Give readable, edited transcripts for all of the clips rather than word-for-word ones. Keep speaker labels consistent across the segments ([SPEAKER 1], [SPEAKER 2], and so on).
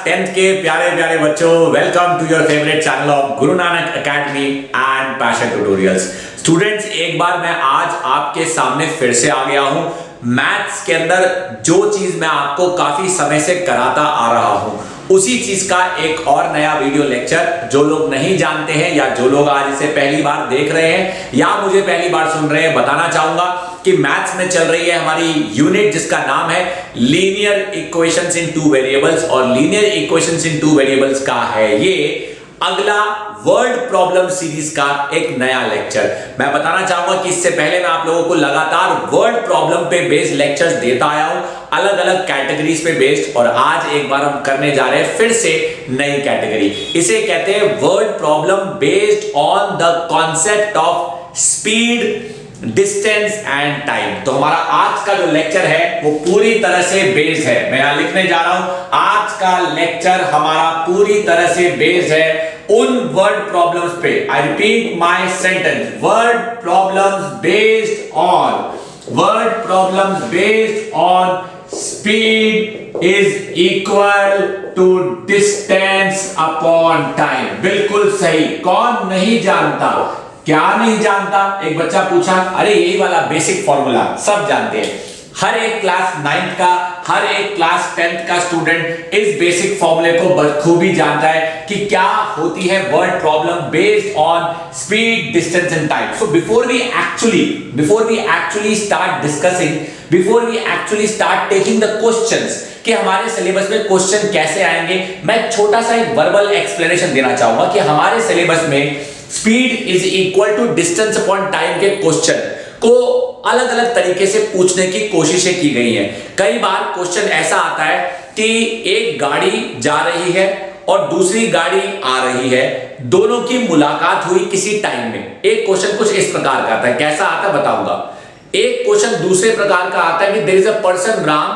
[SPEAKER 1] 10th के प्यारे प्यारे बच्चों, welcome to your favourite channel of Guru Nanak Academy and Passion Tutorials. Students, एक बार मैं आज आपके सामने फिर से आ गया हूं। मैथ्स के अंदर जो चीज मैं आपको काफी समय से कराता आ रहा हूं, उसी चीज का एक और नया वीडियो लेक्चर। जो लोग नहीं जानते हैं या जो लोग आज इसे पहली बार देख रहे हैं या मुझे पहली बार सुन रहे हैं, बताना चाहूंगा कि मैथ्स में चल रही है हमारी यूनिट जिसका नाम है linear equations in two variables. और linear equations in two variables का है ये अगला वर्ड प्रॉब्लम सीरीज का एक नया लेक्चर। मैं बताना चाहूंगा कि इससे पहले मैं आप लोगों को लगातार वर्ड प्रॉब्लम पे बेस्ड लेक्चर्स देता आया हूं, अलग अलग कैटेगरीज पे बेस्ड। और आज एक बार हम करने जा रहे हैं फिर से नई कैटेगरी। इसे कहते हैं word problem based on the concept of speed, distance and time. तो हमारा आज का जो लेक्चर है वो पूरी तरह से बेस्ड है। मैं यहां लिखने जा रहा हूं, आज का लेक्चर हमारा पूरी तरह से बेस्ड है उन वर्ड प्रॉब्लम्स पे। I repeat my sentence, word problems based on speed is equal to distance upon time. बिल्कुल सही। कौन नहीं जानता? क्या नहीं जानता? एक बच्चा पूछा, अरे यही वाला बेसिक फॉर्मूला सब जानते हैं। हर एक क्लास 9th का, हर एक क्लास 10th का स्टूडेंट इस बेसिक फॉर्मूले को बखूबी जानता है कि क्या होती है word problem based on speed, distance and time. So before we actually start discussing, before we actually start taking the questions कि हमारे सिलेबस में क्वेश्चन कैसे आएंगे, मैं छोटा सा एक वर्बल एक्सप्लेनेशन देना चाहूंगा कि हमारे सिलेबस में speed is equal to distance upon time के क्वेश्चन को अलग अलग तरीके से पूछने की कोशिशें की गई हैं। कई बार क्वेश्चन ऐसा आता है कि एक गाड़ी जा रही है और दूसरी गाड़ी आ रही है, दोनों की मुलाकात हुई किसी टाइम में। एक क्वेश्चन कुछ इस प्रकार का आता है, कैसा आता है बताऊंगा। एक क्वेश्चन दूसरे प्रकार का आता है कि there is a person Ram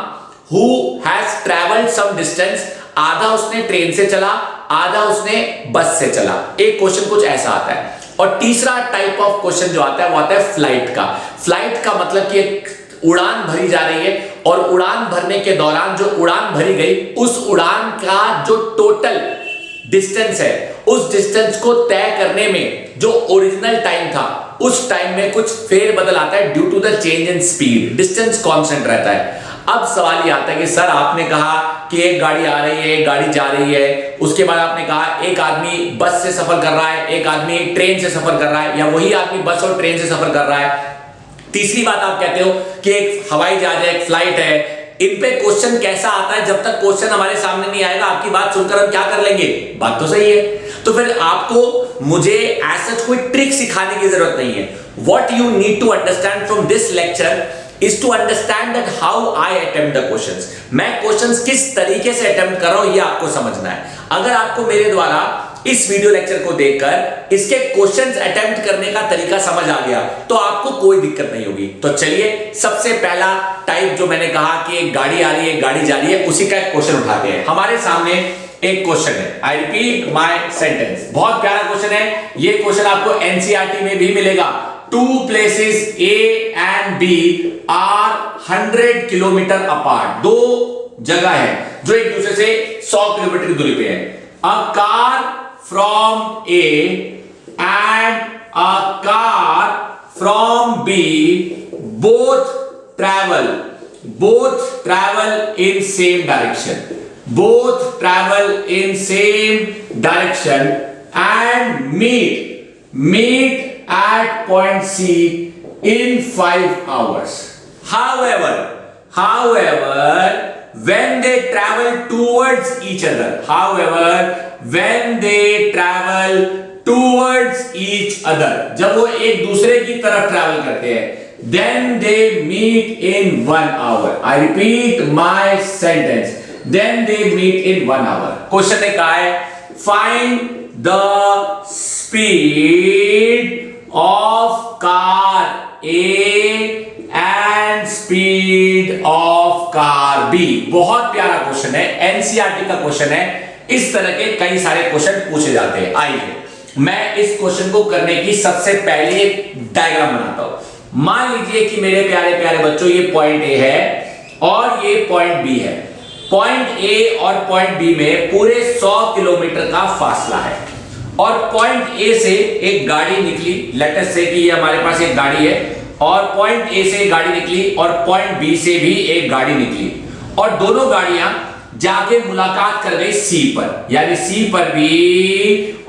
[SPEAKER 1] who has travelled some distance. आधा उसने ट्रेन से चला, आधा उसने बस से चला। एक क्वेश्चन कुछ ऐसा आता है। और तीसरा टाइप ऑफ क्वेश्चन जो आता है वो आता है फ्लाइट का। फ्लाइट का मतलब कि एक उड़ान भरी जा रही है और उड़ान भरने के दौरान जो उड़ान भरी गई, उस उड़ान का जो टोटल डिस्टेंस है, उस डिस्टेंस को तय करने में जो ओरिजिनल टाइम था, उस टाइम में कुछ फेरबदल आता है due to the change in speed. Distance constant रहता है। अब सवाल ये आता है कि सर आपने कहा कि एक गाड़ी आ रही है, एक गाड़ी जा रही है, उसके बाद आपने कहा एक आदमी बस से सफर कर रहा है, एक आदमी ट्रेन से सफर कर रहा है, या वही आदमी बस और ट्रेन से सफर कर रहा है। तीसरी बात आप कहते हो कि एक हवाई जहाज है, एक फ्लाइट है। इन पे क्वेश्चन कैसा आता है? जब तक क्वेश्चन हमारे सामने नहीं आएगा, आपकी बात सुनकर हम क्या कर लेंगे? बात तो सही है। तो फिर आपको मुझे ऐसा कोई ट्रिक सिखाने की जरूरत नहीं है। What you need to understand from this lecture is to understand that how I attempt the questions। मैं क्वेश्चंस किस तरीके से अटेम्प्ट कर रहा हूं ये आपको समझना है। अगर आपको मेरे द्वारा इस वीडियो लेक्चर को देखकर इसके क्वेश्चंस अटेम्प्ट करने का तरीका समझ आ गया तो आपको कोई दिक्कत नहीं होगी। तो चलिए, सबसे पहला टाइप जो मैंने कहा कि एक गाड़ी आ रही है, गाड़ी जा रही है, उसी का एक क्वेश्चन उठाते हैं। हमारे सामने एक क्वेश्चन है। आई रिपीट माय सेंटेंस, बहुत प्यारा क्वेश्चन है ये। क्वेश्चन आपको एनसीईआरटी में भी मिलेगा। Two places A and B are 100 kilometre apart. दो जगह है जो एक दूसरे से 100 किलोमीटर की दूरी पे है। A car from A and a car from B both travel in same direction. Both travel in same direction and meet at point C in 5 hours. However, when they travel towards each other, जब वो एक दूसरे की तरफ travel करते हैं, then they meet in 1 hour. I repeat my sentence. Then they meet in 1 hour. Question ने कहा है find the speed of car A and speed of car B। बहुत प्यारा क्वेश्चन है, एनसीईआरटी का क्वेश्चन है। इस तरह के कई सारे क्वेश्चन पूछे जाते हैं। आइए मैं इस क्वेश्चन को करने की सबसे पहले एक डायग्राम बनाता हूं। मान लीजिए कि मेरे प्यारे प्यारे बच्चों, ये पॉइंट ए है और ये पॉइंट बी है। पॉइंट ए और पॉइंट बी में पूरे 100 किलोमीटर का फासला है और पॉइंट ए से एक गाड़ी निकली, लेट अस से कि ये हमारे पास एक गाड़ी है और पॉइंट ए से गाड़ी निकली और पॉइंट बी से भी एक गाड़ी निकली और दोनों गाड़ियां जाके मुलाकात कर गई सी पर, यानी सी पर भी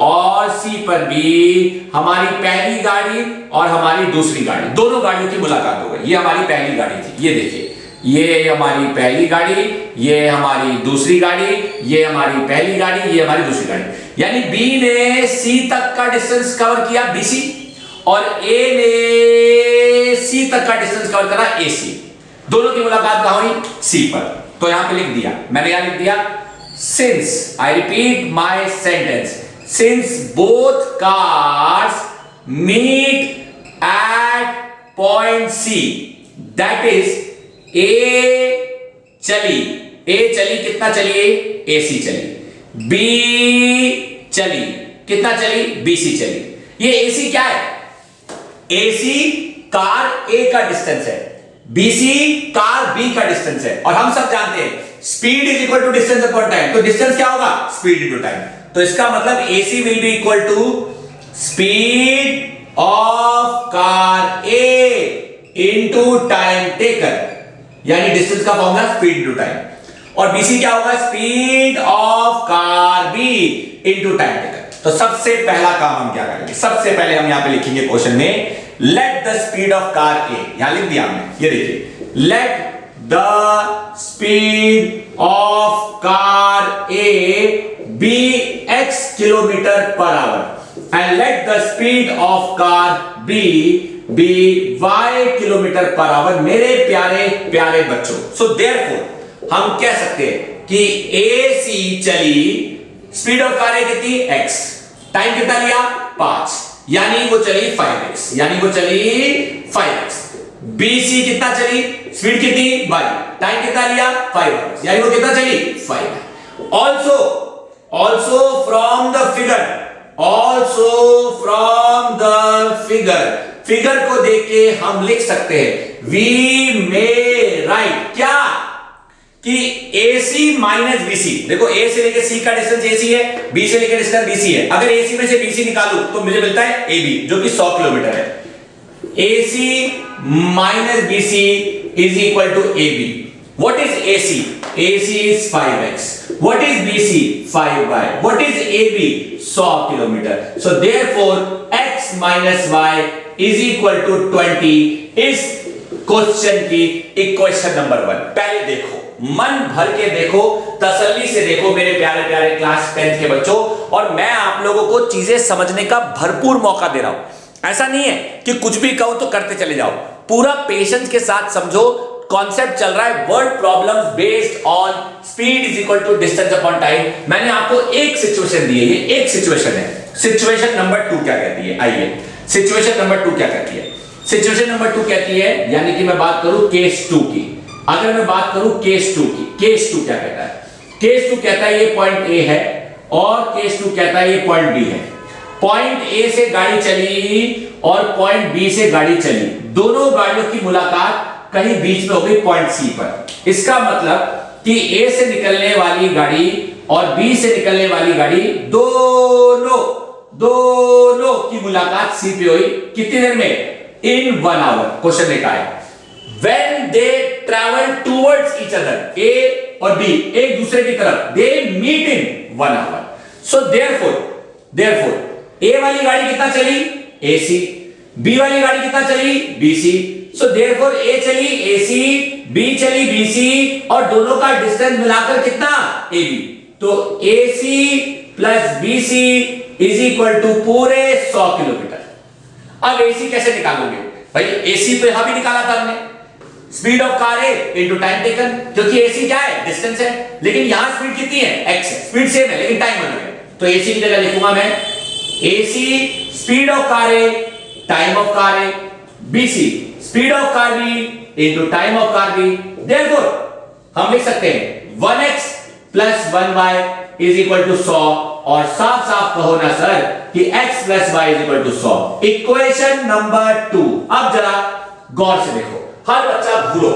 [SPEAKER 1] और सी पर भी हमारी पहली गाड़ी और हमारी दूसरी गाड़ी, दोनों गाड़ियों की मुलाकात हो गई। ये हमारी पहली गाड़ी थी, ये देखिए, ये हमारी पहली गाड़ी, ये हमारी दूसरी गाड़ी, ये हमारी पहली गाड़ी, ये हमारी दूसरी गाड़ी। यानी बी ने सी तक का डिस्टेंस कवर किया बीसी और ए ने सी तक का डिस्टेंस कवर करा एसी। दोनों की मुलाकात कहां हुई? सी पर। तो यहां पे लिख दिया, मैंने यहां लिख दिया since, I repeat my sentence, since both cars meet at point C, that is A चली, कितना चली? एसी चली। बी चली, कितना चली? बीसी चली। ये एसी क्या है? एसी कार ए का डिस्टेंस है, बीसी कार बी का डिस्टेंस है और हम सब जानते हैं speed is equal to distance upon time. तो डिस्टेंस क्या होगा? Speed into time. तो इसका मतलब AC will be equal to speed of car A into time taken, यानी डिस्टेंस का फॉर्मूला स्पीड इनटू टाइम। और बीसी क्या होगा? Speed of car B into time taken. तो सबसे पहला काम हम क्या करेंगे? सबसे पहले हम यहां पे लिखेंगे क्वेश्चन में let the speed of car A, यहां लिख दिया हमने, ये देखिए, let the speed of car A B x kilometre per hour and let the speed of car B B y kilometre per hour. मेरे प्यारे प्यारे बच्चों, सो देयरफॉर हम कह सकते हैं कि AC चली, स्पीड ऑफ कार ए कितनी? x, टाइम कितना लिया? 5, यानी वो चली 5x, यानी वो चली 5x। BC कितना चली? स्पीड कितनी? y, टाइम कितना लिया? 5x, यानी वो कितना चली? 5। Also from the figure, figure को देख के हम लिख सकते हैं वी मे राइट क्या कि AC माइनस BC। देखो A से लेकर C का डिस्टेंस AC है, B से लेकर डिस्टेंस BC है। अगर AC में से BC निकालूं तो मुझे मिलता है AB, जो कि 100 किलोमीटर है। AC minus BC is equal to AB। What is AC? AC is 5x. What is BC? 5y. What is AB? 100 kilometre. So therefore x minus y is equal to 20 इस question की equation number 1। पहले देखो, मन भर के देखो, तसल्ली से देखो मेरे प्यारे प्यारे क्लास 10 के बच्चों, और मैं आप लोगों को चीजें समझने का भरपूर मौका दे रहा हूं। ऐसा नहीं है कि कुछ भी कहो तो करते चले जाओ, पूरा पेशेंस के साथ समझो। कॉन्सेप्ट चल रहा है word problems based on speed is equal to distance upon time. मैंने आपको एक सिचुएशन दी है, ये एक सिचुएशन है। सिचुएशन नंबर 2 क्या कहती है? आइए, सिचुएशन नंबर 2 क्या कहती है? सिचुएशन नंबर 2 कहती है, यानी कि मैं बात करूं केस 2 की, अगर मैं बात करूं केस 2 की, केस 2 क्या कहता है? केस 2 कहता है ये पॉइंट ए है और केस 2 कहता है ये पॉइंट बी है। पॉइंट ए से गाड़ी चली और पॉइंट बी से गाड़ी चली, दोनों गाड़ियों की मुलाकात कहीं बीच में हो गई पॉइंट सी पर। इसका मतलब कि ए से निकलने वाली गाड़ी और बी से निकलने वाली गाड़ी दोनों की मुलाकात सी पे हुई। कितनी देर में? इन 1 आवर। क्वेश्चन लिखा है when they travel towards each other, A और B एक दूसरे की तरफ, they meet in 1 hour. So therefore A वाली गाड़ी कितना चली? AC। B वाली गाड़ी कितना चली? BC। So therefore A चली AC, B चली BC और दोनों का डिस्टेंस मिलाकर कितना? AB। तो AC plus BC is equal to पूरे 100 किलोमीटर। अब AC कैसे निकालोगे भाई? AC तो यहां भी निकाला था हमने, speed of car A into time taken, क्योंकि AC क्या है? डिस्टेंस है, लेकिन यहां स्पीड कितनी है? x है। स्पीड सेम है लेकिन टाइम अलग है, तो AC की जगह लिखूंगा मैं AC speed of car A time of car A, BC speed of car B into time of car B. Therefore हम लिख सकते हैं 1x plus 1y is equal to 100, और साफ साफ कहो ना सर कि x plus y is equal to 100। Equation number 2। अब जरा गौर से देखो, हर बच्चा भूलो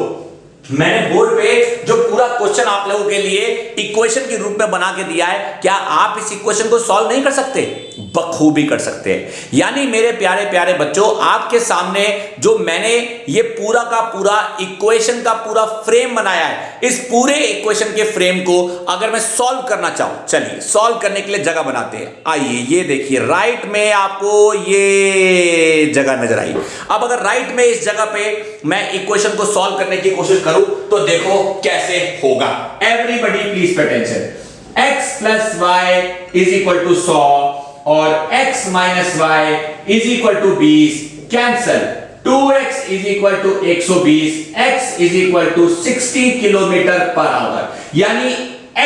[SPEAKER 2] मैंने बोर्ड पे जो पूरा क्वेश्चन आप लोगों के लिए इक्वेशन के रूप में बना के दिया है, क्या आप इस इक्वेशन को सॉल्व नहीं कर सकते? बखूबी कर सकते हैं। यानी मेरे प्यारे प्यारे बच्चों, आपके सामने जो मैंने ये पूरा का पूरा इक्वेशन का पूरा फ्रेम बनाया है, इस पूरे इक्वेशन के फ्रेम को अगर मैं सॉल्व करना चाहूं, चलिए सॉल्व करने के लिए जगह बनाते हैं। आइए ये देखिए, राइट में आपको ये जगह नजर आई। अब अगर राइट में इस जगह पे मैं इक्वेशन को सॉल्व करने की कोशिश करूं तो देखो कैसे होगा। Everybody please pay attention. x plus y is equal to 100 और x minus y is equal to 20 cancel. 2x is equal to 120, x is equal to 60 kilometre per hour. यानी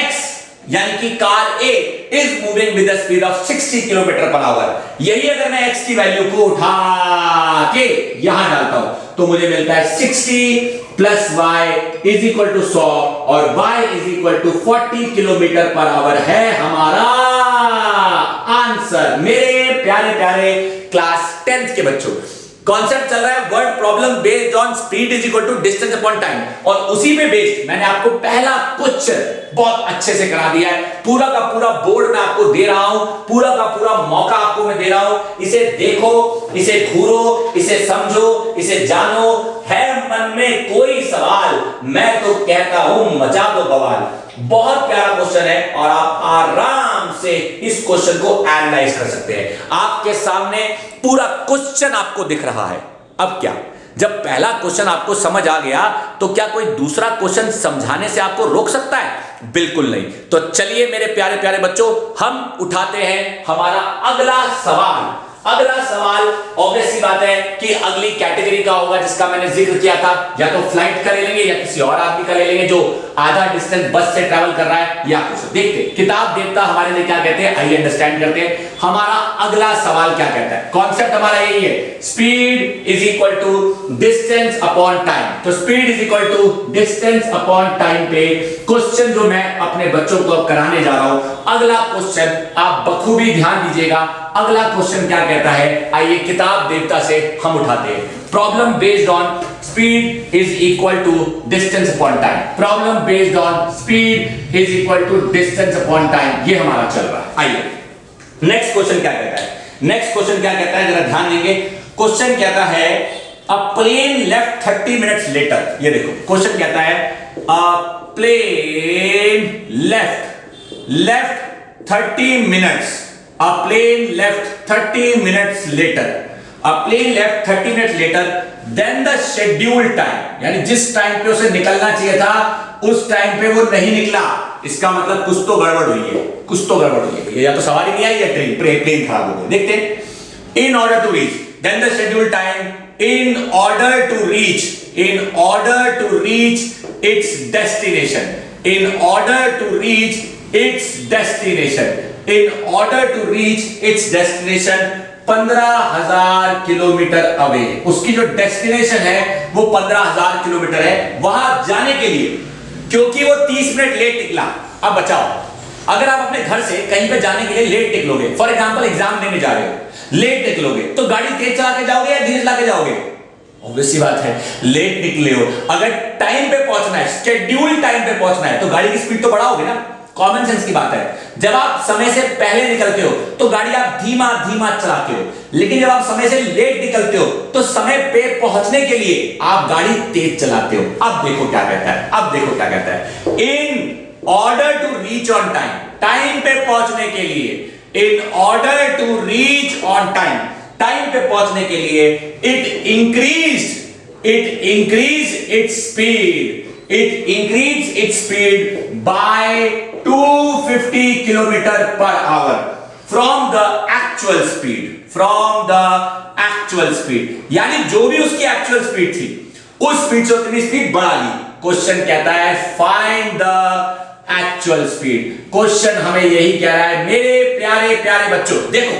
[SPEAKER 2] x यानी कि car A is moving with the speed of 60 kilometre per hour. यही अगर मैं x की value को उठा के यहां डालता हूं तो मुझे मिलता है 60 plus y is equal to 100 और y is equal to 40 kilometre per hour है हमारा आंसर। मेरे प्यारे प्यारे क्लास 10th के बच्चों, कॉन्सेप्ट चल रहा है word problem based on speed is equal to distance upon time, और उसी पे बेस्ड मैंने आपको पहला क्वेश्चन बहुत अच्छे से करा दिया है। पूरा का पूरा बोर्ड मैं आपको दे रहा हूं, पूरा का पूरा मौका आपको मैं दे रहा हूं। इसे देखो, इसे घूरो, इसे समझो, इसे जानो। है मन में कोई सवाल, मैं तो कहता हूं मचा दो बवाल। बहुत प्यारा क्वेश्चन है और आप आराम से इस क्वेश्चन को एनालाइज कर सकते हैं। आपके सामने पूरा क्वेश्चन आपको दिख रहा है। अब क्या, जब पहला क्वेश्चन आपको समझ आ गया तो क्या कोई दूसरा क्वेश्चन समझाने से आपको रोक सकता है? बिल्कुल नहीं। तो चलिए मेरे प्यारे प्यारे बच्चों, हम उठाते हैं हमारा अगला सवाल। अगला सवाल ऑब्वियस सी बात है कि अगली कैटेगरी का होगा जिसका मैंने जिक्र किया था। या तो फ्लाइट का ले लेंगे या किसी और आदमी का ले लेंगे जो आधा डिस्टेंस बस से ट्रैवल कर रहा है या कुछ। देखते किताब देवता हमारे लिए क्या कहते हैं, आइए अंडरस्टैंड करते हैं। हमारा अगला सवाल क्या कहता है? कॉन्सेप्ट हमारा यही है, speed is equal to distance upon time. तो speed is equal to distance upon time पे क्वेश्चन जो मैं अपने बच्चों को अब कराने जा रहा हूं, अगला क्वेश्चन आप बखूबी ध्यान दीजिएगा। अगला क्वेश्चन क्या कहता है, आइए किताब देवता से हम उठाते हैं। Problem based on speed is equal to distance upon time. Problem based on speed is equal to distance upon time, ये हमारा चल रहा है। आइए नेक्स्ट क्वेश्चन क्या कहता है? नेक्स्ट क्वेश्चन क्या कहता है, जरा ध्यान देंगे। क्वेश्चन कहता है a plane left 30 minutes later. ये देखो क्वेश्चन कहता है a plane left 30 minutes. A plane left 30 minutes later. A plane left 30 minutes later than the scheduled time. यानी जिस टाइम पे उसे निकलना चाहिए था उस टाइम पे वो नहीं निकला। इसका मतलब कुछ तो गड़बड़ हुई है, कुछ तो गड़बड़ हुई है। या तो सवारी नहीं आई या प्लेन खराब हो गई। देखते हैं। In order to reach then the scheduled time, in order to reach its destination, in order to reach its destination, in order to reach its destination 15,000 kilometre away. उसकी जो डेस्टिनेशन है वो 15,000 किलोमीटर है। वहां जाने के लिए क्योंकि वो 30 मिनट लेट निकला। अब बचाओ, अगर आप अपने घर से कहीं पे जाने के लिए लेट निकलोगे, फॉर एग्जांपल एग्जाम देने जा रहे हो, लेट निकलोगे तो गाड़ी तेज चला के जाओगे या धीरे चला के जाओगे? ऑब्वियस सी बात है, लेट निकले हो, अगर टाइम पे पहुंचना है, शेड्यूल टाइम पे पहुंचना है तो गाड़ी की स्पीड तो बढ़ाओगे ना। कॉमन सेंस की बात है। जब आप समय से पहले निकलते हो तो गाड़ी आप धीमा धीमा चलाते हो, लेकिन जब आप समय से लेट निकलते हो तो समय पे पहुंचने के लिए आप गाड़ी तेज चलाते हो। अब देखो क्या कहता है, अब देखो क्या कहता है। In order to reach on time, time पे पहुंचने के लिए, in order to reach on time, time पे पहुंचने के लिए it increase its speed by 250 kilometre per hour from the actual speed. यानी जो भी उसकी एक्चुअल स्पीड थी उस स्पीड से उतनी स्पीड बढ़ा ली। क्वेश्चन कहता है find the actual speed. Question हमें यही कह रहा है मेरे प्यारे प्यारे बच्चों। देखो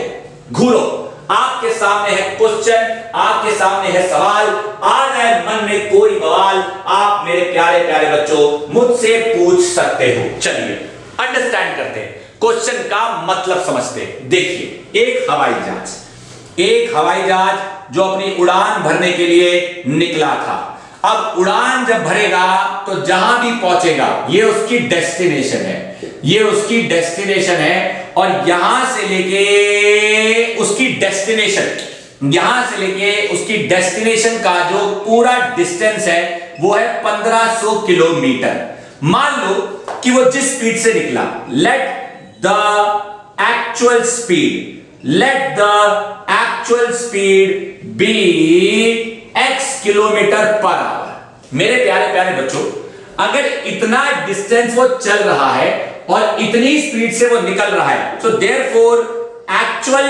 [SPEAKER 2] घूरो, आपके सामने है क्वेश्चन, आपके सामने है सवाल, आ रहा है मन में कोई बवाल, आप मेरे प्यारे प्यारे बच्चों मुझसे पूछ सकते हो। चलिए अंडरस्टैंड करते हैं, क्वेश्चन का मतलब समझते हैं। देखिए एक हवाई जहाज जो अपनी उड़ान भरने के लिए निकला था। अब उड़ान जब भरेगा तो जहां भी पहुंचेगा ये उसकी डेस्टिनेशन है, ये उसकी डेस्टिनेशन है, और यहां से लेके उसकी डेस्टिनेशन, यहां से लेके उसकी डेस्टिनेशन का जो पूरा डिस्टेंस है वो है 1500 किलोमीटर। मान लो कि वो जिस स्पीड से निकला, let the actual speed, let the actual speed be x kilometre per hour. मेरे प्यारे प्यारे बच्चों, अगर इतना डिस्टेंस वो चल रहा है और इतनी स्पीड से वो निकल रहा है, so therefore एक्चुअल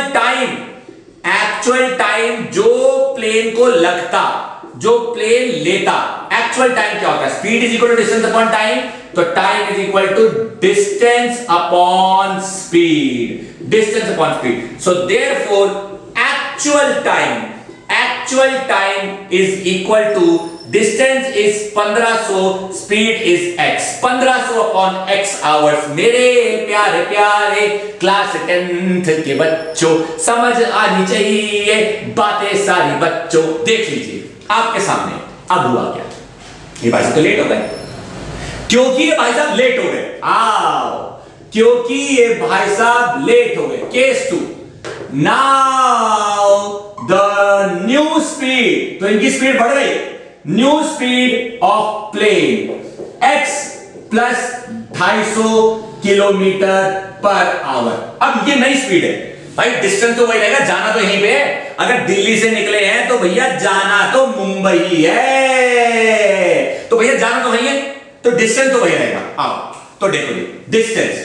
[SPEAKER 2] टाइम जो प्लेन को लगता, जो प्लेन लेता, एक्चुअल टाइम क्या होता है? Speed is equal to distance upon time, तो time is equal to distance upon speed, distance upon speed. So therefore actual time is equal to distance is 1500, speed is x, 1500 upon x hours. मेरे प्यारे प्यारे class 10th के बच्चों, समझ आनी चाहिए बातें सारी बच्चों। देख लीजिए आपके सामने अब हुआ क्या, ये भाई साहब तो लेट हो गए, क्योंकि ये भाई साहब लेट हो गए, आओ, क्योंकि ये भाई साहब लेट हो गए। Case 2, now the new speed, तो इनकी स्पीड बढ़ गई, new speed of plane x plus 250 kilometre per hour. अब ये नई स्पीड है भाई, डिस्टेंस तो वही रहेगा, जाना तो यहीं पे है। अगर दिल्ली से निकले हैं तो भैया जाना तो मुंबई है, तो भैया जाना तो वही है, तो डिस्टेंस तो वही रहेगा। आओ तो देखो जी, डिस्टेंस,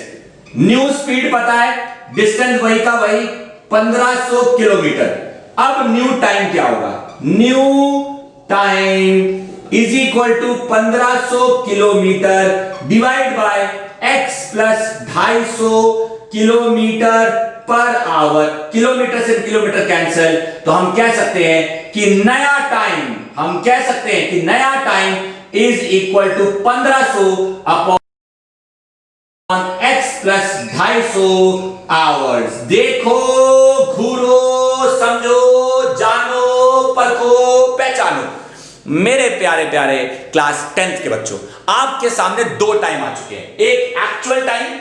[SPEAKER 2] न्यू स्पीड पता है, डिस्टेंस वही का वही 1500 किलोमीटर। अब न्यू टाइम क्या होगा? New time is equal to 1500 kilometre divide by x plus 250 kilometre per hour. Kilometre से किलोमीटर कैंसिल, तो हम कह सकते हैं कि नया टाइम, हम कह सकते हैं कि नया time is equal to 1500 upon x plus 250 hours. देखो, घूरो, समझो, जानो, परखो, पहचानो। मेरे प्यारे प्यारे क्लास 10th के बच्चों, आपके सामने दो टाइम आ चुके हैं, एक एक्चुअल टाइम,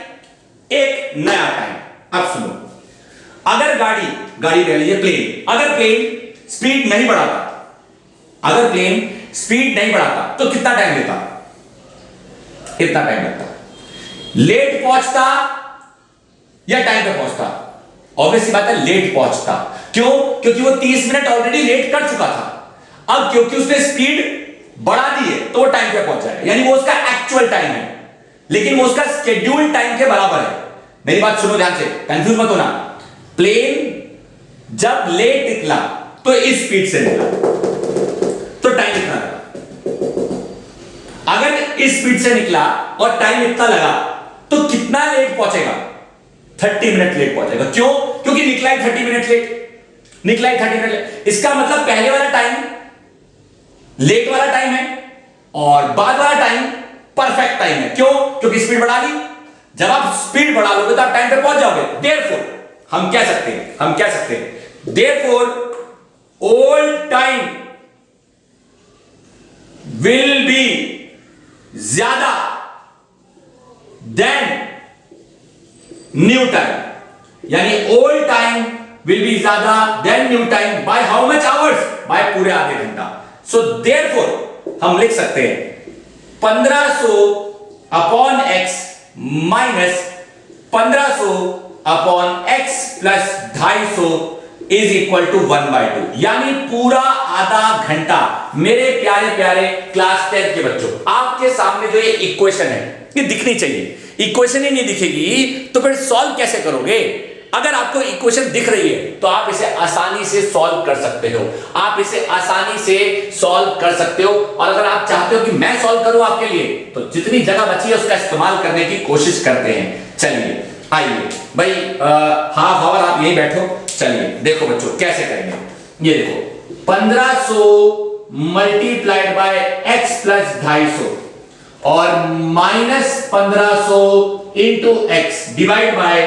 [SPEAKER 2] एक नया टाइम। अब सुनो, अगर गाड़ी ले लीजिए प्लेन, अगर प्लेन स्पीड नहीं बढ़ाता, अगर प्लेन स्पीड नहीं बढ़ाता तो कितना टाइम लेता? इतना टाइम लगता। लेट पहुंचता या टाइम पे पहुंचता? ऑब्वियसली बात है, लेट पहुंचता। क्यों? क्योंकि वो 30 मिनट ऑलरेडी लेट कर चुका था। अब क्योंकि उसने स्पीड बढ़ा दी है तो वो टाइम पे पहुंच जाएगा, यानी वो उसका एक्चुअल टाइम है, लेकिन वो उसका शेड्यूल टाइम के बराबर है। मेरी बात सुनो ध्यान से, कंफ्यूज मत होना। प्लेन जब लेट निकला तो इस स्पीड से निकला, तो टाइम इतना लगा। अगर इस स्पीड से निकला और टाइम इतना लगा तो कितना लेट पहुंचेगा? 30 मिनट लेट पहुंचेगा। क्यों? क्योंकि निकला ही 30 मिनट लेट, निकला ही 30 मिनट लेट। इसका मतलब पहले वाला टाइम लेट वाला टाइम है और बाद वाला टाइम परफेक्ट टाइम है। क्यों? क्योंकि स्पीड बढ़ा ली। जब आप स्पीड बढ़ा लोगे तो आप टाइम पे पहुंच जाओगे। देयरफॉर हम कह सकते हैं therefore old time will be ज्यादा देन न्यू टाइम, यानी ओल्ड टाइम विल बी ज्यादा then new time by how much hours? By पूरे आधे घंटा। सो देयरफॉर हम लिख सकते हैं 1500 upon x minus 1500 upon x plus 250 is equal to 1/2, यानी पूरा आधा घंटा। मेरे प्यारे प्यारे क्लास 10 के बच्चों, आपके सामने जो ये इक्वेशन है ये दिखनी चाहिए। इक्वेशन ही नहीं दिखेगी तो फिर सॉल्व कैसे करोगे? अगर आपको इक्वेशन दिख रही है तो आप इसे आसानी से सॉल्व कर सकते हो, आप इसे आसानी से सॉल्व कर सकते हो। और अगर आप चाहते हो कि मैं सॉल्व करूं आपके लिए, तो जितनी जगह बची है उसका इस्तेमाल करने की कोशिश करते हैं। चलिए आइए भाई, हाफ आवर आप यहीं बैठो। चलिए देखो बच्चों कैसे करेंगे। ये देखो 1500 मल्टीप्लाइड बाय x प्लस 250 और minus 1500 into x divide by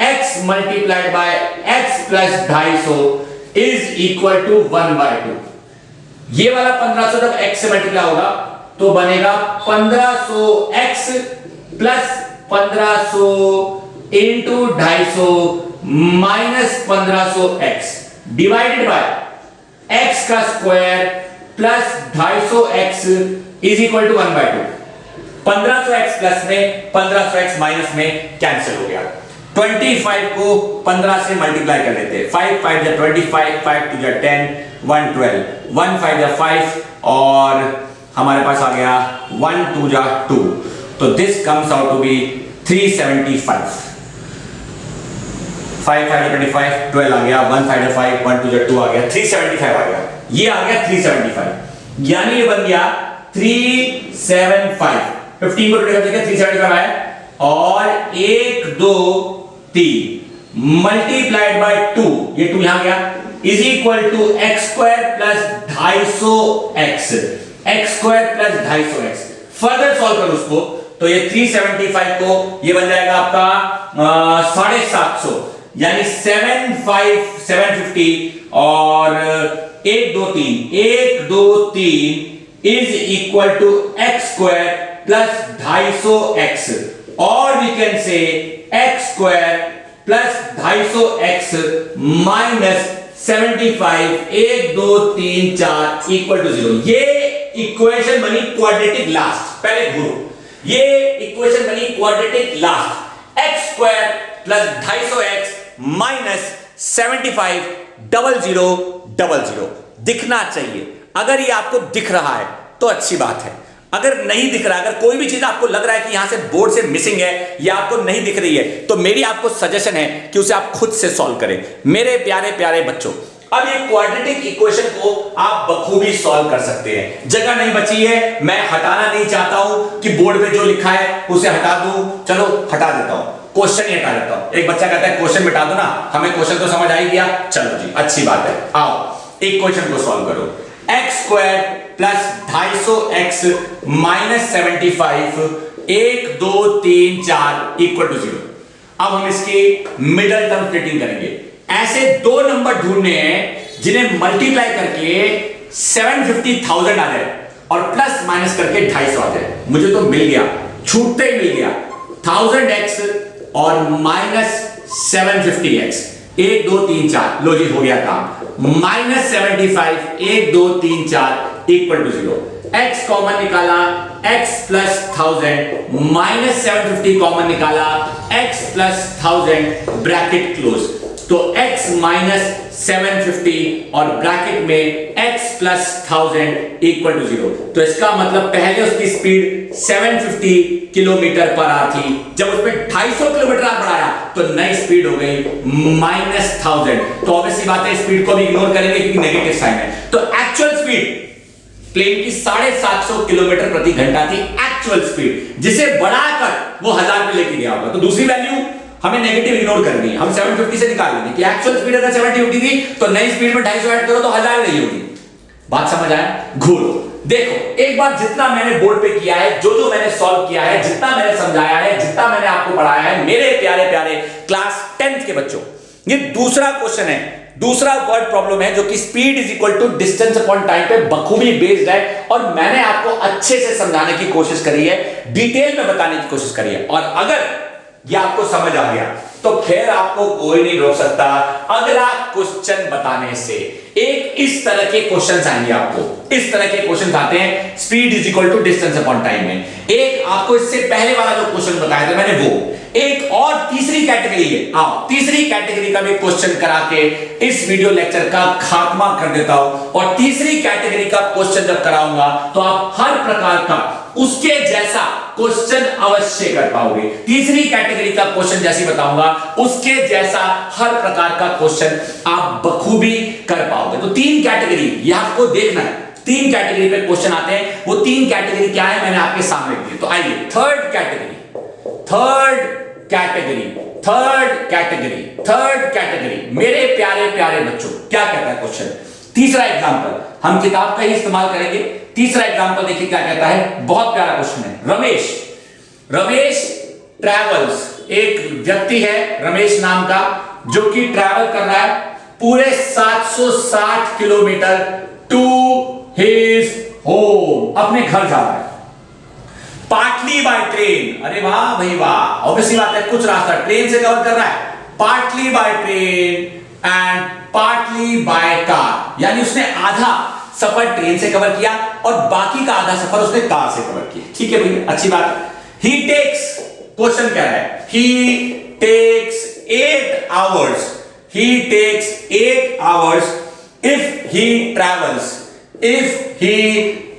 [SPEAKER 2] x multiplied by x plus 250 is equal to 1/2। ये वाला 1500 जब x से मल्टीप्लाई होगा तो बनेगा 1500x plus 1500 into 250 minus 1500x divided by x का square plus 250x is equal to 1/2। 1500x plus में 1500x minus में कैंसिल हो गया। 25 को 15 से मल्टीप्लाई कर लेते हैं। 5 5 जा 25, 5 2 जा 10, 1 12, 1 5 जा 5 और हमारे पास आ गया 1 2 जा 2। तो this comes out to be 375। 5 5 25, 12 आ गया, 1 5 5, 1 2 2 आ गया, 375 आ गया। ये आ गया 375, यानी ये बन गया 375। 15 को रोटेट करके 375 आया और 1 2 3 मल्टीप्लाइड बाय 2, ये 2 यहां गया, is equal to x square plus 250x, x square plus 250x। Further solve करो उसको तो ये 375 को ये बन जाएगा आपका 750, यानी 750 और 1 2 3 is equal to x square plus 250x, और we can say x square plus 250x minus 75, 1 2 3 4 equal to 0। ये इक्वेशन बनी क्वाड्रेटिक लास्ट, पहले घूरो, ये इक्वेशन बनी quadratic last. x square plus 250x minus 75 0000 दिखना चाहिए। अगर ये आपको दिख रहा है तो अच्छी बात है, अगर नहीं दिख रहा, अगर कोई भी चीज आपको लग रहा है कि यहां से बोर्ड से मिसिंग है या आपको नहीं दिख रही है, तो मेरी आपको सजेशन है कि उसे आप खुद से सॉल्व करें मेरे प्यारे प्यारे बच्चों। अब ये क्वाड्रेटिक इक्वेशन को आप बखूबी सॉल्व कर सकते हैं, जगह नहीं बची है, मैं हटाना नहीं चाहता हूं कि बोर्ड पे जो लिखा है उसे हटा दूं, चलो हटा देता हूं, क्वेश्चन ही हटा देता हूं। एक बच्चा कहता है क्वेश्चन मिटा दो ना, हमें क्वेश्चन तो समझ आ ही गया, चलो जी अच्छी बात है, आओ एक क्वेश्चन को सॉल्व करो। x square plus 250x minus 75 1 2 3 4 equal to 0। अब हम इसकी मिडल टर्म स्प्लिटिंग करेंगे। ऐसे दो नंबर ढूंढने हैं जिन्हें मल्टीप्लाई करके 750,000 आ जाए और प्लस माइनस करके 250 आ जाए। मुझे तो मिल गया, छूटते ही मिल गया, 1000x और माइनस 750x, 1 2 3 4, लो जी हो गया काम, minus 75 1 2 3 4 equal to 0। x common निकाला, x प्लस 1000 माइनस 750 कॉमन निकाला, x प्लस 1000 ब्रैकेट क्लोज, तो x माइनस 750 और ब्रैकेट में x प्लस 1000 इक्वल टू 0। तो इसका मतलब पहले उसकी स्पीड 750 किलोमीटर पर आवर थी, जब उसमें 250 किलोमीटर बढ़ाया तो नई स्पीड हो गई माइनस 1000। तो ऑब्वियसली बात है स्पीड को भी इग्नोर करेंगे क्योंकि नेगेटिव साइन है। तो एक्चुअल स्पीड प्लेन की 750 किलोमीटर प्रति घंटा थी एक्चुअल स्पीड, जिसे बढ़ाकर वो 1000 पे लेके गया होगा। तो दूसरी वैल्यू हमें नेगेटिव इग्नोर करनी है, हम 750 से निकाल लेंगे कि एक्चुअल स्पीड अगर 750 थी तो नई स्पीड में 250 ऐड करो तो 1000 नहीं होगी। बात समझ आया? घूरो देखो एक बार, जितना मैंने बोर्ड पे किया है, जो जो मैंने सॉल्व किया है, जितना मैंने समझाया है, जितना मैंने आपको पढ़ाया है मेरे प्यारे प्यारे क्लास 10th के बच्चों, ये दूसरा क्वेश्चन है, दूसरा वर्ड प्रॉब्लम है जो कि speed is equal to distance upon time पे बखूबी बेस्ड है, और मैंने आपको अच्छे से समझाने की कोशिश करी है, डिटेल में बताने की कोशिश करी है। और अगर ये आपको समझ आ गया तो फिर आपको कोई नहीं रोक सकता अगला क्वेश्चन बताने से। एक इस तरह के क्वेश्चंस आएंगे, आपको इस तरह के क्वेश्चंस आते हैं speed is equal to distance upon time में। एक आपको इससे पहले वाला जो क्वेश्चन बताया था मैंने वो, एक और तीसरी कैटेगरी है, आओ तीसरी कैटेगरी का भी क्वेश्चन करा के इस वीडियो लेक्चर का खात्मा कर देता हूं। और तीसरी कैटेगरी का क्वेश्चन जब कराऊंगा तो आप हर प्रकार का उसके जैसा क्वेश्चन अवश्य कर पाओगे। तीसरी कैटेगरी का क्वेश्चन जैसी बताऊंगा उसके जैसा हर प्रकार का क्वेश्चन आप बखूबी कर पाओगे। तो तीन कैटेगरी ये आपको देखना है, तीन कैटेगरी पे क्वेश्चन आते हैं। वो तीन कैटेगरी क्या है मैंने आपके सामने दी। तो आइए थर्ड कैटेगरी, मेरे प्यारे प्यारे बच्चों क्या कहता है क्वेश्चन। तीसरा एग्जांपल हम किताब का ही इस्तेमाल करेंगे। तीसरा एग्जांपल देखिए क्या कहता है, बहुत प्यारा क्वेश्चन है। रमेश ट्रैवल्स, एक व्यक्ति है रमेश नाम का जो कि ट्रैवल कर रहा है पूरे 760 किलोमीटर टू हिज होम, अपने घर जा रहा है। पार्टली बाय ट्रेन, अरे वाह भाई वाह, ऑब्वियसली बात है, कुछ रास्ता ट्रेन से कवर कर रहा है। Partly by train and partly by car, यानी उसने आधा सफर ट्रेन से कवर किया और बाकी का आधा सफर उसने कार से कवर किया। ठीक है भैया, अच्छी बात है। ही टेक्स, क्वेश्चन क्या है, ही takes 8 hours, he takes 8 hours if he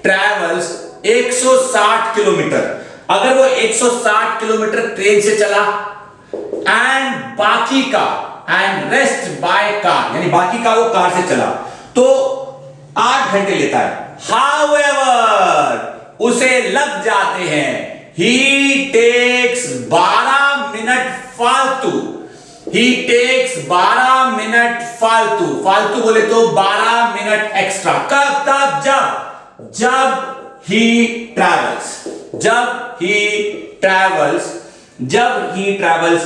[SPEAKER 2] travels 160 kilometre, अगर वो 160 किलोमीटर ट्रेन से चला, एंड बाकी का एंड रेस्ट बाय कार, यानी बाकी का वो कार से चला, तो 8 घंटे लेता है। However, उसे लग जाते हैं, he takes 12 मिनट फालतू, he takes 12 मिनट फालतू, फालतू बोले तो 12 मिनट एक्स्ट्रा। कब? तब जब he travels, जब he travels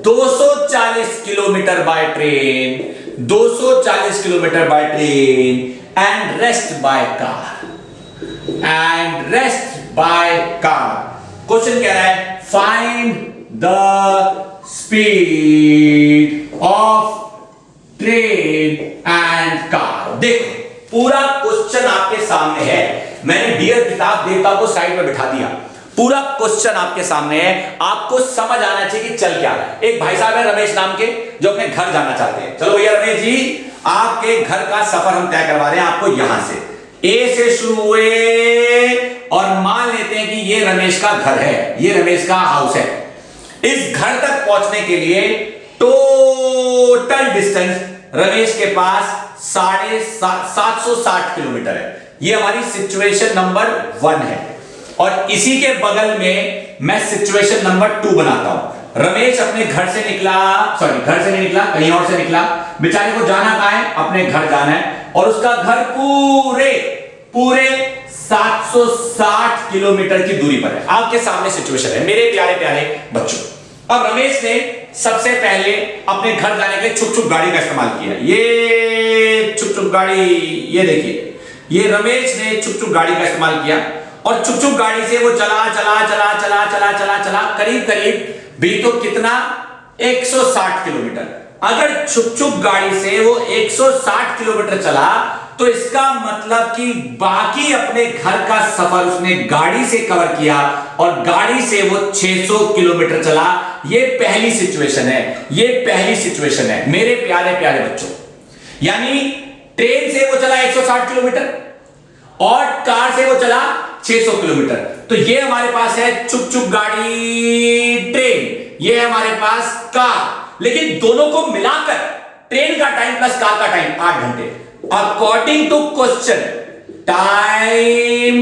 [SPEAKER 2] 240 kilometre by train, 240 kilometre by train and rest by car, question कह रहा है find the speed of train and car. देखो पूरा क्वेश्चन आपके सामने है, मैंने डियर किताब देवता को साइड में बिठा दिया, पूरा क्वेश्चन आपके सामने है, आपको समझ आना चाहिए कि चल क्या रहा है। एक भाई साहब है रमेश नाम के, जो अपने घर जाना चाहते हैं। चलो भैया रमेश जी, आपके घर का सफर हम तय करवा रहे हैं आपको, यहां से ए से शुरू हुए और मान लेते हैं कि ये रमेश का घर है, ये रमेश का हाउस है। इस घर तक पहुंचने के लिए टोटल डिस्टेंस रमेश के पास 760 किलोमीटर है। ये हमारी सिचुएशन नंबर 1 है, और इसी के बगल में मैं सिचुएशन नंबर 2 बनाता हूं। रमेश अपने घर से निकला, सॉरी घर से नहीं निकला, कहीं और से निकला, बेचारे को जाना कहां है, अपने घर जाना है, और उसका घर पूरे 760 किलोमीटर की दूरी पर है। आपके सामने सिचुएशन है मेरे प्यारे प्यारे बच्चों। अब रमेश ने सबसे पहले अपने घर जाने के लिए छुक छुक गाड़ी का इस्तेमाल किया। ये छुक छुक गाड़ी, ये देखिए, ये रमेश ने छुक छुक गाड़ी का इस्तेमाल किया, और छुक छुक गाड़ी से वो चला करीब भी तो कितना 160 किलोमीटर। अगर छुक छुक गाड़ी से वो 160 किलोमीटर चला, तो इसका मतलब कि बाकी अपने घर का सफर उसने गाड़ी से कवर किया, और गाड़ी से वो 600 किलोमीटर चला। ये पहली सिचुएशन है मेरे प्यारे प्यारे बच्चों। यानी ट्रेन से वो चला 160 किलोमीटर और कार से वो चला 600 किलोमीटर। तो ये हमारे पास है चुप चुप गाड़ी ट्रेन, ये है हमारे पास कार, लेकिन दोनों को मिलाकर ट्रेन का टाइम प्लस कार का टाइम 8 घंटे। According to question, time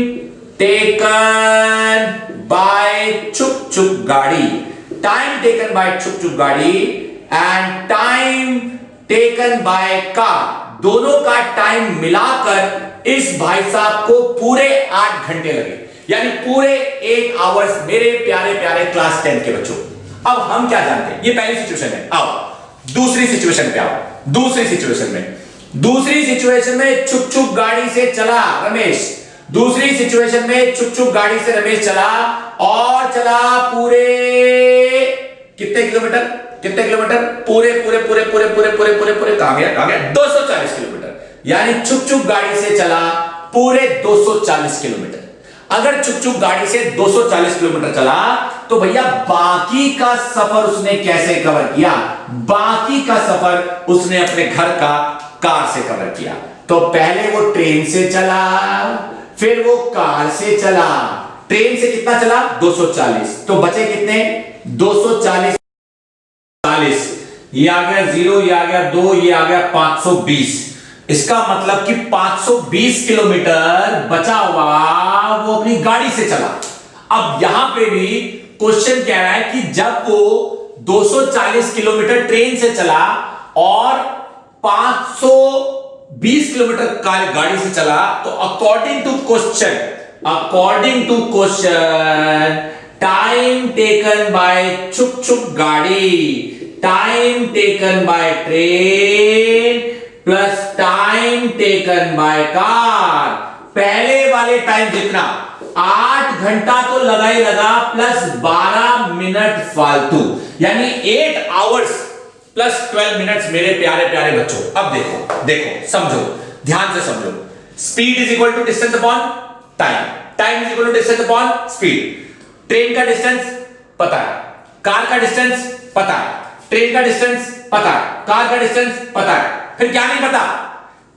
[SPEAKER 2] taken by चुप चुप गाड़ी, टाइम टेकन बाय चुप चुप गाड़ी and time taken by car, दोनों का टाइम मिलाकर इस भाई साहब को पूरे 8 घंटे लगे, यानी पूरे 8 आवर्स मेरे प्यारे प्यारे क्लास 10 के बच्चों। अब हम क्या जानते हैं, ये पहली सिचुएशन है। आओ दूसरी सिचुएशन पे आओ। दूसरी सिचुएशन में छुक छुक गाड़ी से चला रमेश, दूसरी सिचुएशन में छुक छुक गाड़ी से रमेश चला और चला पूरे कितने किलोमीटर पूरे कहां गया 240 किलोमीटर, यानी छुक छुक गाड़ी से चला पूरे 240 किलोमीटर। अगर छुक छुक गाड़ी से 240 किलोमीटर चला, तो भैया बाकी का सफर उसने कैसे कवर किया? बाकी का सफर उसने अपने घर का कार से कवर किया। तो पहले वो ट्रेन से चला, फिर वो कार से चला। ट्रेन से कितना चला? 240, तो बचे कितने? 240, ये आ गया 0, ये आ गया 2, ये आ गया 520। इसका मतलब कि 520 किलोमीटर बचा हुआ वो अपनी गाड़ी से चला। अब यहां पे भी क्वेश्चन कह रहा है कि जब वो 240 किलोमीटर ट्रेन से चला और 520 किलोमीटर गाड़ी से चला, तो according to question time taken by छुक छुक गाड़ी, time taken by train plus time taken by car, पहले वाले टाइम जितना 8 घंटा तो लगा ही लगा प्लस 12 मिनट फालतू, यानी 8 आवर्स प्लस 12 मिनट्स मेरे प्यारे प्यारे बच्चों। अब देखो देखो समझो, ध्यान से समझो। Speed is equal to distance upon time, time is equal to distance upon speed. Train का डिस्टेंस पता है, कार का डिस्टेंस पता है, ट्रेन का डिस्टेंस पता है, कार का डिस्टेंस पता है, फिर क्या नहीं पता?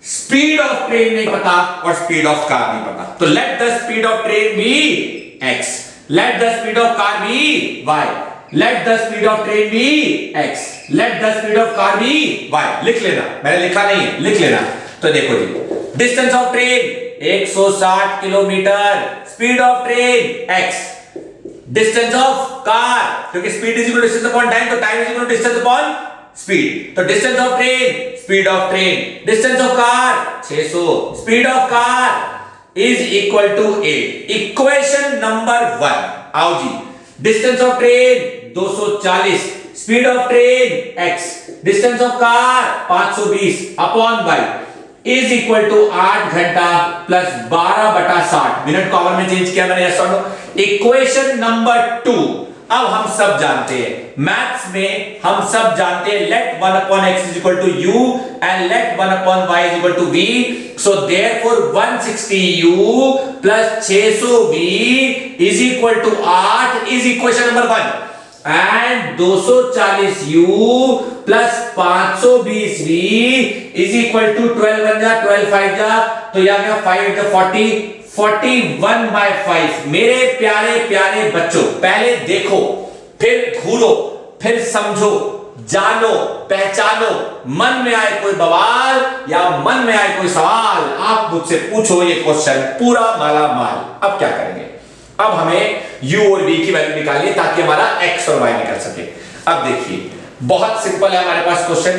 [SPEAKER 2] स्पीड ऑफ ट्रेन नहीं पता और स्पीड ऑफ कार नहीं पता। तो let the speed of train be x, let the speed of car be y, let the speed of train be x, let the speed of car be y। लिख लेना, मैंने लिखा नहीं है, लिख लेना। तो देखो जी, distance of train 160 kilometre, speed of train x, distance of car, क्योंकि speed is equal to distance upon time, तो time is equal to distance upon speed. तो distance of train, speed of train, distance of car 600, speed of car is equal to 8। Equation number 1, आओ जी। Distance of train 240, speed of train x, distance of car 520 upon y is equal to 8 घंटा plus 12/60 minute को our में change किया मैंने। Yes और no. Equation number 2, अब हम सब जानते हैं, मैथ्स में हम सब जानते हैं, late 1 upon x is equal to u and let 1 upon y is equal to v. So therefore 160u plus 600v is equal to 8 is equation number 1, and 240u plus 520v is equal to 12 1 जा 12 5 जा, तो यह गया 5 into 40, 41/5। मेरे प्यारे प्यारे बच्चों, पहले देखो, फिर घूरो, फिर समझो, जानो, पहचानो। मन में आए कोई बवाल या मन में आए कोई सवाल, आप मुझसे पूछो ये क्वेश्चन पूरा माला माल। अब क्या करेंगे? अब हमें u और v की वैल्यू निकालनी है ताकि हमारा x और y निकल सके। अब देखिए, बहुत सिंपल है हमारे पास क्वेश्चन।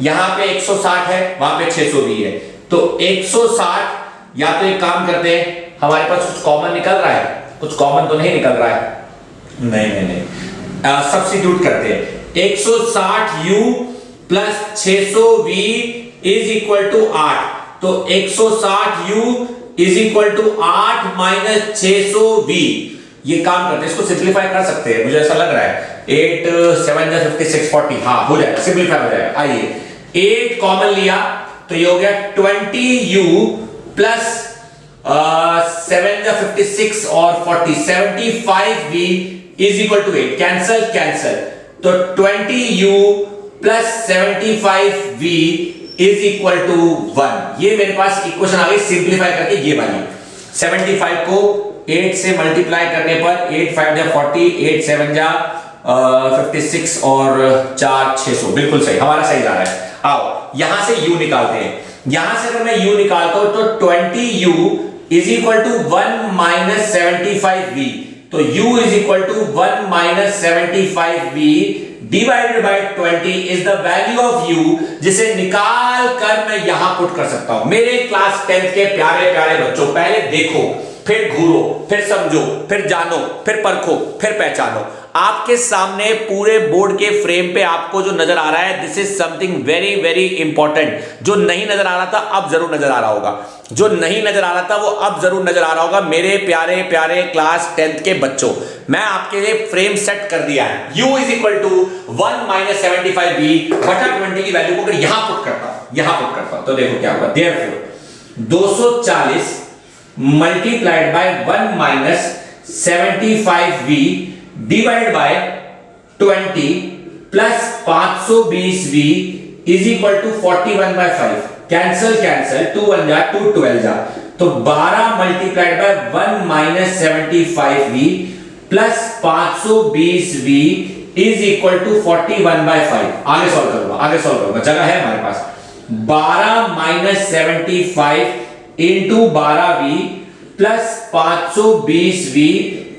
[SPEAKER 2] यहां पे 160 है, वहां पे 620 है, तो 160, या तो एक काम करते हैं, हमारे पास कुछ कॉमन निकल रहा है, कुछ कॉमन तो नहीं निकल रहा है, नहीं, सब्स्टिट्यूट करते हैं। 160u plus 600v is equal to 8, तो 160u is equal to 8 minus 600v। ये काम करते हैं, इसको सिंप्लीफाई कर सकते हैं, मुझे ऐसा लग रहा है। 8 7 जा 56 40, हाँ हो जाएगा, सिंप्लीफाई हो जाएगा। आइए 8 कॉमन लिया तो ये हो गया 20u प्लस 7 जा 56 और 40 75v is equal to 8, cancel cancel, तो 20u plus 75v is equal to 1। ये मेरे पास इक्वेशन आ गई सिंप्लीफाई करके, ये वाली 75 को 8 से मल्टीप्लाई करने पर 8 5 जा 40, 8 7 जा 56 और 4 600, बिल्कुल सही, हमारा सही जा रहा है। आओ यहां से u निकालते हैं। यहां से अगर मैं u निकालता हूं तो 20u is equal to 1 minus 75v, तो u is equal to 1 minus 75v divided by 20 is the value of u, जिसे निकाल कर मैं यहां पुट कर सकता हूं। मेरे क्लास 10th के प्यारे प्यारे बच्चों, पहले देखो, फिर घूरो, फिर समझो, फिर जानो, फिर परखो, फिर पहचानो। आपके सामने पूरे बोर्ड के फ्रेम पे आपको जो नजर आ रहा है, this is something very very important. जो नहीं नजर आ रहा था अब जरूर नजर आ रहा होगा, जो नहीं नजर आ रहा था वो अब जरूर नजर आ रहा होगा। मेरे प्यारे प्यारे क्लास 10th के बच्चों, मैं आपके लिए फ्रेम सेट कर दिया है। u is equal to 1 minus 75v बटा 20 की वैल्यू को अगर यहां पुट करता हूं तो देखो क्या होगा। Therefore 240 multiplied by 1 minus 75v divide by 20 plus 520v is equal to 41/5, cancel cancel, 2 1 जा 2 12 जा, तो 12 multiplied by 1 minus 75v plus 520v is equal to 41/5। आगे सॉल्व करूंगा, जगह है हमारे पास। 12 minus 75 into 12v plus 520v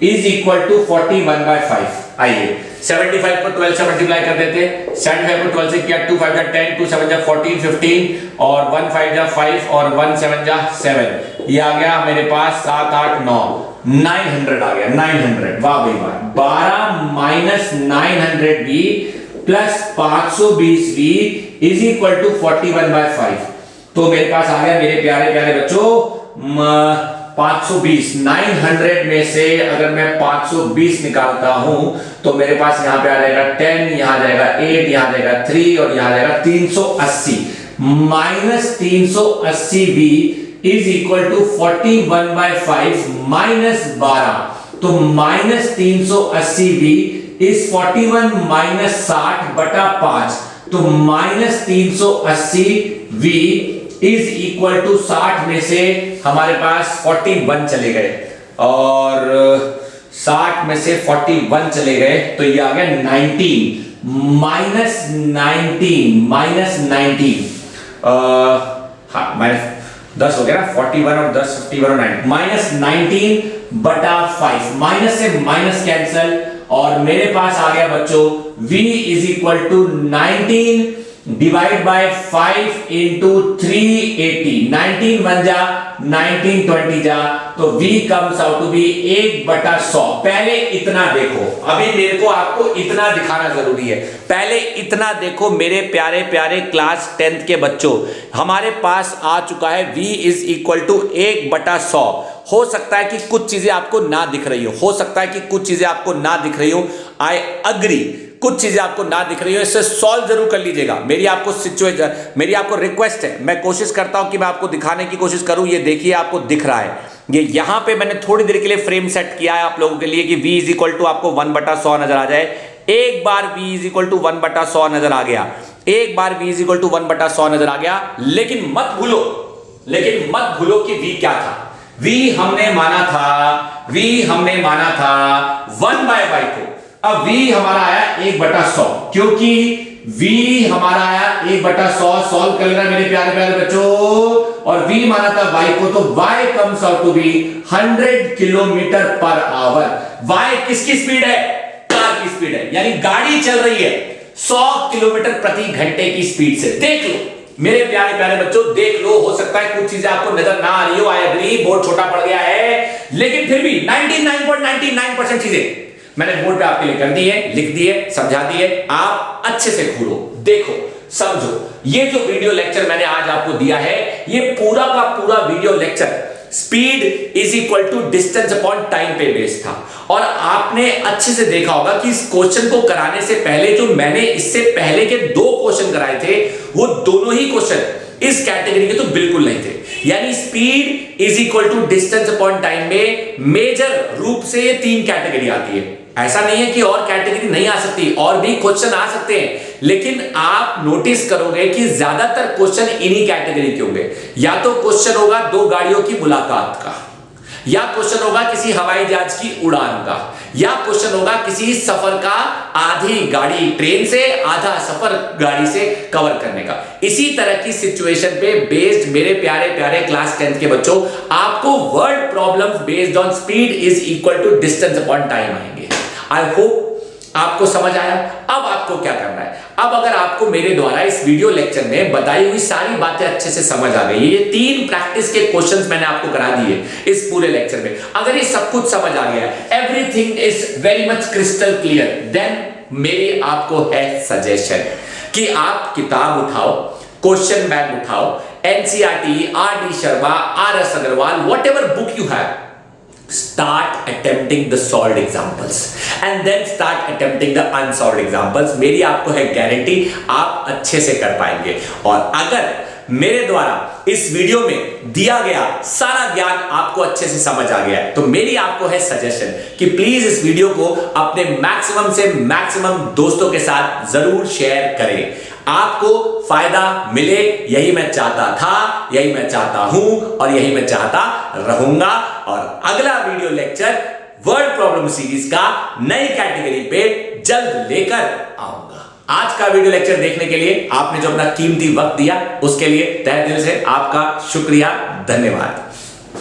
[SPEAKER 2] is equal to 41/5। आइए 75 को 12 से मल्टीप्लाई कर देते हैं। 75 को 12 से किया, 2 5 जा 10, 2 7 जा 14 15 और 1 5 जा 5 और 1 7 जा 7। ये आ गया मेरे पास 7 8 9 900 आ गया, 900। वाह भाई वाह। 12 minus 900v plus 520v is equal to 41/5। तो मेरे पास आ गया मेरे प्यारे प्यारे बच्चों
[SPEAKER 1] 520, 900 में से अगर मैं 520 निकालता हूं तो मेरे पास यहां पे आ जाएगा 10, यहां जाएगा 8, यहां जाएगा 3 और यहां जाएगा 380 minus 380v is equal to 41/5 minus 12। तो माइनस 380v इज 41 माइनस 60/5। तो minus 380v is equal to 60 में से हमारे पास 41 चले गए और 60 में से 41 चले गए तो ये आ गया 19 माइनस 19 हाँ माइनस 10 हो गया ना, 41 और 10 51 और 9 माइनस 19/5 माइनस से माइनस कैंसल और मेरे पास आ गया बच्चों v is equal to 19 divide by 5 into 380। 19 बन जा 19 20 जा तो v comes out to be 1/100। पहले इतना देखो, अभी मेरे को आपको इतना दिखाना जरूरी है। पहले इतना देखो मेरे प्यारे प्यारे क्लास 10th के बच्चों, हमारे पास आ चुका है v इज इक्वल टू 1/100। हो सकता है कि कुछ चीजें आपको ना दिख रही हो सकता है कि कुछ चीजें आपको ना दिख रही हो, आई अग्री, कुछ चीजें आपको ना दिख रही हो, इससे सॉल्व जरूर कर लीजिएगा। मेरी आपको रिक्वेस्ट है, मैं कोशिश करता हूं कि मैं आपको दिखाने की कोशिश करूं। ये देखिए आपको दिख रहा है, ये यहां पे मैंने थोड़ी देर के लिए फ्रेम सेट किया है आप लोगों के लिए कि v इज इक्वल टू आपको 1/100 नजर आ जाए। एक बार v इज इक्वल टू 1/100 नजर आ गया, एक बार v इज इक्वल टू 1/100 नजर आ गया, लेकिन मत भूलो कि v क्या था। v हमने माना था 1/y को। अब v हमारा आया 1/100, क्योंकि v हमारा आया 1/100। सॉल्व कर लेना मेरे प्यारे प्यारे बच्चों, और v माना था y को, तो y comes out to be 100 kilometre per hour. y किसकी स्पीड है? कार की स्पीड है, यानी गाड़ी चल रही है 100 किलोमीटर प्रति घंटे की स्पीड से। देख लो मेरे प्यारे प्यारे बच्चों, देख लो। हो सकता है कुछ चीजें आपको नजर ना आ रही हो, आई एग्री, बोर्ड छोटा पड़ गया है, लेकिन फिर भी 99.99% चीजें मैंने बोर्ड पे आपके लिए कर दी है, लिख दी है, समझा दी है। आप अच्छे से खोलो, देखो, समझो। ये जो वीडियो लेक्चर मैंने आज आपको दिया है, ये पूरा का पूरा video lecture speed is equal to distance upon time पे बेस्ड था। और आपने अच्छे से देखा होगा कि इस क्वेश्चन को कराने से पहले जो मैंने इससे पहले के 2 क्वेश्चन कराए थे, वो दोनों ही क्वेश्चन इस कैटेगरी के तो बिल्कुल नहीं थे। यानी speed is equal to distance upon time में मेजर रूप से ये 3 कैटेगरी आती है। ऐसा नहीं है कि और कैटेगरी नहीं आ सकती, और भी क्वेश्चन आ सकते हैं, लेकिन आप नोटिस करोगे कि ज्यादातर क्वेश्चन इन्हीं कैटेगरी के होंगे। या तो क्वेश्चन होगा 2 गाड़ियों की मुलाकात का, या क्वेश्चन होगा किसी हवाई जहाज की उड़ान का, या क्वेश्चन होगा किसी सफर का आधी गाड़ी ट्रेन से, आधा सफर गाड़ी से कवर करने का। इसी तरह की सिचुएशन पे बेस्ड मेरे प्यारे प्यारे क्लास 10th के बच्चों, आपको word problems based on speed is equal to distance upon time आएंगे। आई होप आपको समझ आया। अब आपको क्या करना है? अब अगर आपको मेरे द्वारा इस वीडियो लेक्चर में बताई हुई सारी बातें अच्छे से समझ आ गई है, ये 3 प्रैक्टिस के क्वेश्चंस मैंने आपको करा दिए इस पूरे लेक्चर में, अगर ये सब कुछ समझ आ गया, everything is very much crystal clear, then मेरी आपको है सजेशन कि आप किताब उठाओ, क्वेश्चन बैंक उठाओ, NCERT, R D. Sharma, R S. Agarwal, whatever book you have, start attempting the solved examples and then start attempting the unsolved examples। मेरी आपको है गारंटी, आप अच्छे से कर पाएंगे। और अगर मेरे द्वारा इस वीडियो में दिया गया सारा ज्ञान आपको अच्छे से समझ आ गया है, तो मेरी आपको है सजेशन कि प्लीज इस वीडियो को अपने मैक्सिमम से मैक्सिमम दोस्तों के साथ जरूर शेयर करें। आपको फायदा मिले, यही मैं चाहता था, यही मैं चाहता हूं और यही मैं चाहता रहूंगा। और अगला video lecture word problem series का नई कैटेगरी पे जल्द लेकर आऊंगा। आज का वीडियो लेक्चर देखने के लिए आपने जो अपना कीमती वक्त दिया, उसके लिए तहे दिल से आपका शुक्रिया, धन्यवाद।